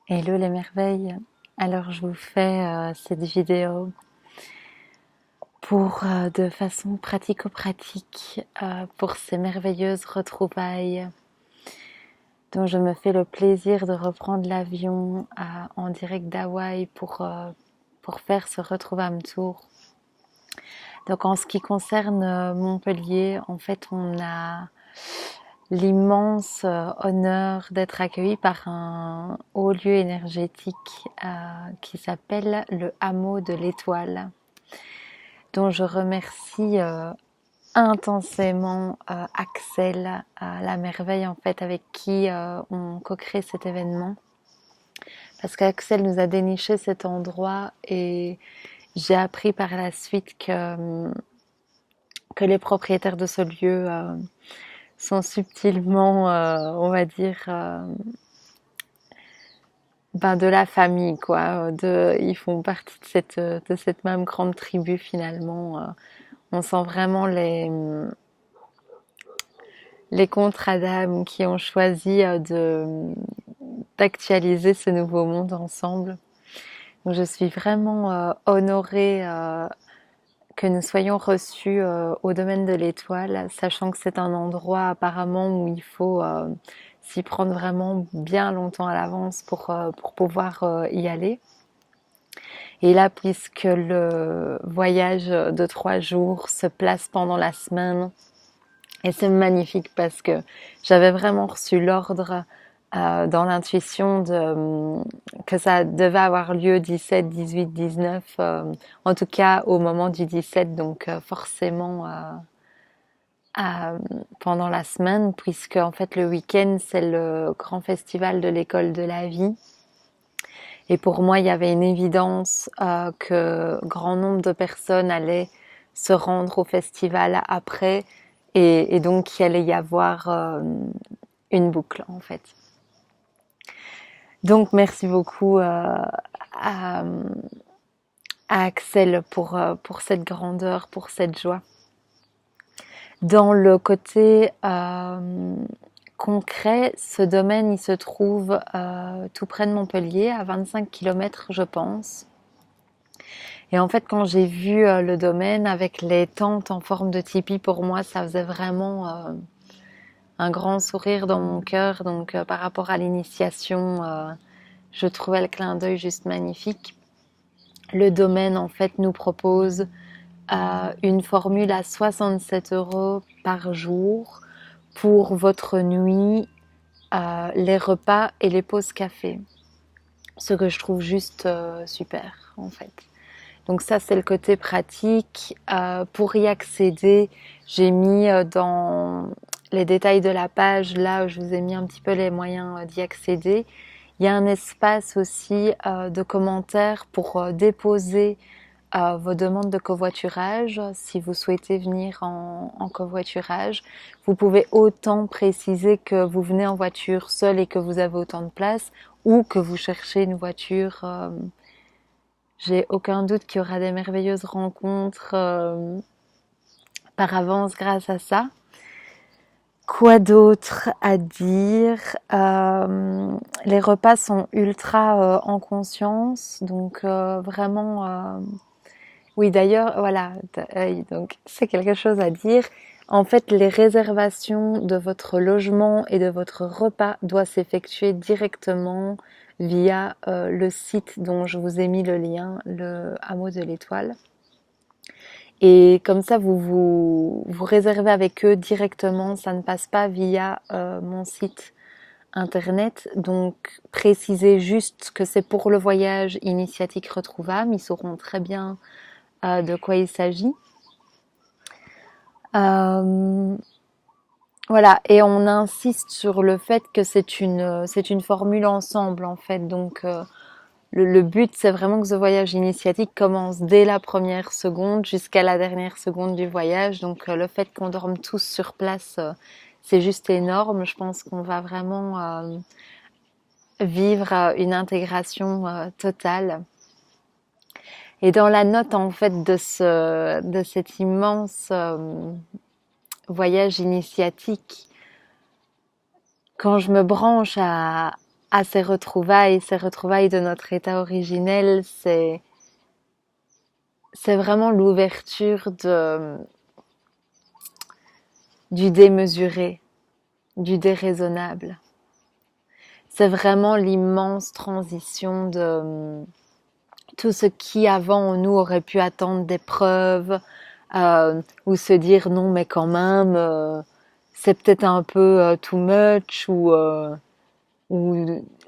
Hello les merveilles. Alors je vous fais cette vidéo pour de façon pratico-pratique pour ces merveilleuses retrouvailles dont je me fais le plaisir de reprendre l'avion en direct d'Hawaï pour faire ce Retrouvame Tour. Donc en ce qui concerne Montpellier, en fait on a l'immense honneur d'être accueilli par un haut lieu énergétique qui s'appelle le Hameau de l'Étoile, dont je remercie intensément Axel, la merveille en fait avec qui on co-crée cet événement. Parce qu'Axel nous a déniché cet endroit et j'ai appris par la suite que les propriétaires de ce lieu sont subtilement, on va dire, de la famille, quoi. Ils font partie de cette même grande tribu finalement. On sent vraiment les contrats d'âme qui ont choisi d'actualiser ce nouveau monde ensemble. Donc je suis vraiment honorée que nous soyons reçus au domaine de l'Étoile, sachant que c'est un endroit apparemment où il faut s'y prendre vraiment bien longtemps à l'avance pour pouvoir y aller. Et là, puisque le voyage de 3 jours se place pendant la semaine, et c'est magnifique parce que j'avais vraiment reçu l'ordre dans l'intuition que ça devait avoir lieu 17, 18, 19, en tout cas au moment du 17, donc forcément pendant la semaine, puisque en fait le week-end c'est le grand festival de l'école de la vie. Et pour moi, il y avait une évidence que grand nombre de personnes allaient se rendre au festival après et donc qu'il allait y avoir une boucle en fait. Donc merci beaucoup à Axel pour cette grandeur, pour cette joie. Dans le côté concret, ce domaine il se trouve tout près de Montpellier, à 25 km je pense. Et en fait, quand j'ai vu le domaine avec les tentes en forme de tipi, pour moi, ça faisait vraiment un grand sourire dans mon cœur. Donc, par rapport à l'initiation, je trouvais le clin d'œil juste magnifique. Le domaine, en fait, nous propose une formule à 67 € par jour pour votre nuit, les repas et les pauses café. Ce que je trouve juste super, en fait. Donc ça, c'est le côté pratique. Pour y accéder, j'ai mis dans les détails de la page, là où je vous ai mis un petit peu les moyens d'y accéder. Il y a un espace aussi de commentaires pour déposer vos demandes de covoiturage. Si vous souhaitez venir en covoiturage, vous pouvez autant préciser que vous venez en voiture seule et que vous avez autant de place, ou que vous cherchez une voiture. J'ai aucun doute qu'il y aura des merveilleuses rencontres par avance grâce à ça. Quoi d'autre à dire? Les repas sont ultra en conscience, donc vraiment. Oui, d'ailleurs, voilà. Donc c'est quelque chose à dire. En fait, les réservations de votre logement et de votre repas doivent s'effectuer directement via le site dont je vous ai mis le lien, le Hameau de l'Étoile. Et comme ça, vous réservez avec eux directement, ça ne passe pas via mon site internet. Donc, précisez juste que c'est pour le voyage initiatique Retrouvame, ils sauront très bien de quoi il s'agit. Voilà, et on insiste sur le fait que c'est une formule ensemble en fait. Donc le but c'est vraiment que ce voyage initiatique commence dès la première seconde jusqu'à la dernière seconde du voyage. Donc le fait qu'on dorme tous sur place, c'est juste énorme. Je pense qu'on va vraiment vivre une intégration totale. Et dans la note en fait de cet immense voyage initiatique, quand je me branche à à ces retrouvailles de notre état originel, c'est vraiment l'ouverture du démesuré, du déraisonnable. C'est vraiment l'immense transition de tout ce qui avant en nous aurait pu attendre des preuves, ou se dire non mais quand même c'est peut-être un peu too much, ou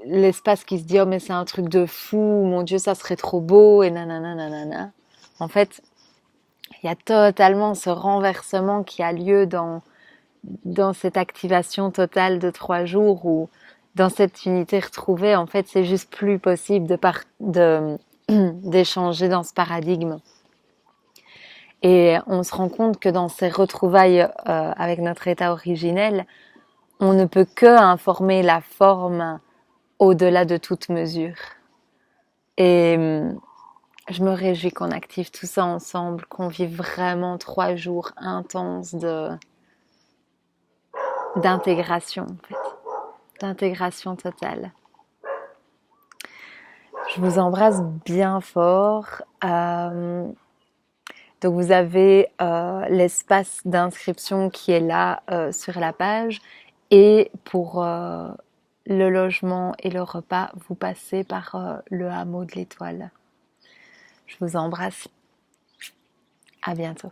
l'espace qui se dit oh mais c'est un truc de fou, mon Dieu ça serait trop beau et nanana nanana. En fait, il y a totalement ce renversement qui a lieu dans cette activation totale de 3 jours, où dans cette unité retrouvée, en fait, c'est juste plus possible d'échanger dans ce paradigme. Et on se rend compte que dans ces retrouvailles avec notre état originel, on ne peut que informer la forme au-delà de toute mesure. Et je me réjouis qu'on active tout ça ensemble, qu'on vive vraiment 3 jours intenses d'intégration, en fait, d'intégration totale. Je vous embrasse bien fort. Donc vous avez l'espace d'inscription qui est là sur la page, et pour le logement et le repas, vous passez par le hameau de l'Étoile. Je vous embrasse. À bientôt.